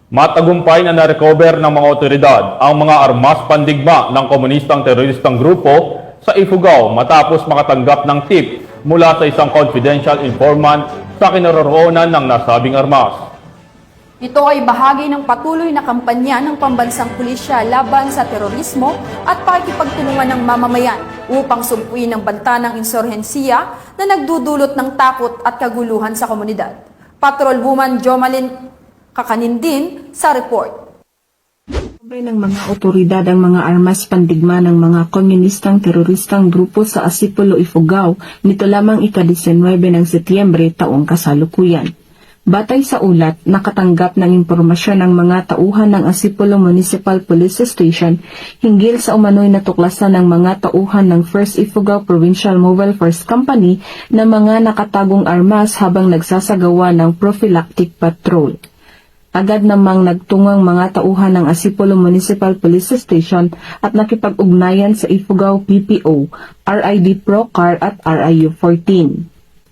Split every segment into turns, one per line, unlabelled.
Matagumpay na na-recover ng mga otoridad ang mga armas pandigma ng komunistang teroristang grupo sa Ifugao matapos makatanggap ng tip mula sa isang confidential informant sa kinaroroonan ng nasabing armas.
Ito ay bahagi ng patuloy na kampanya ng pambansang pulisya laban sa terorismo at pakikipagtulungan ng mamamayan upang sumpuin ang banta ng insurhensiya na nagdudulot ng takot at kaguluhan sa komunidad. Patrolwoman Jomalyn Kakanindin sa report.
Sobre ng mga otoridad ang mga armas pandigma ng mga komunistang teroristang grupo sa Asipolo, Ifugao nito lamang ika-19 ng Setyembre taong kasalukuyan. Batay sa ulat, nakatanggap ng impormasyon ng mga tauhan ng Asipolo Municipal Police Station hinggil sa umano'y natuklasan ng mga tauhan ng 1st Ifugao Provincial Mobile Force Company na mga nakatagong armas habang nagsasagawa ng prophylactic patrol. Agad namang nagtungang mga tauhan ng Asipolo Municipal Police Station at nakipag-ugnayan sa Ifugao PPO, RID Procar at RIU-14.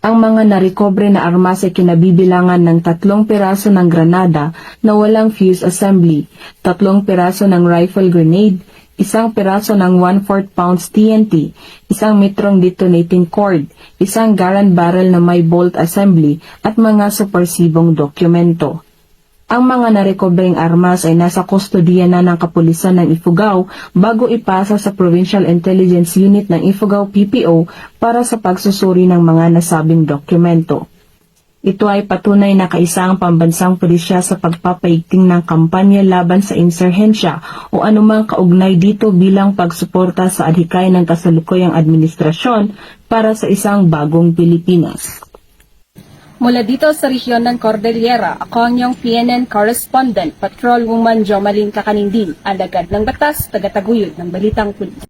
Ang mga narekobre na armas ay kinabibilangan ng 3 piraso ng granada na walang fuse assembly, 3 piraso ng rifle grenade, 1 piraso ng 1/4 pounds TNT, 1 metrong detonating cord, 1 Garand barrel na may bolt assembly at mga subversibong dokumento. Ang mga narekobreng armas ay nasa kustodiya na ng kapulisan ng Ifugao bago ipasa sa Provincial Intelligence Unit ng Ifugao PPO para sa pagsusuri ng mga nasabing dokumento. Ito ay patunay na kaisang pambansang pulisya sa pagpapaigting ng kampanya laban sa insurhensya o anumang kaugnay dito bilang pagsuporta sa adhikay ng kasalukuyang administrasyon para sa isang bagong Pilipinas.
Mula dito sa rehiyon ng Cordillera, ako ang iyong PNN correspondent, Patrolwoman Jomalyn Kakanindin, alagad ng batas, tagataguyod ng Balitang Pulis.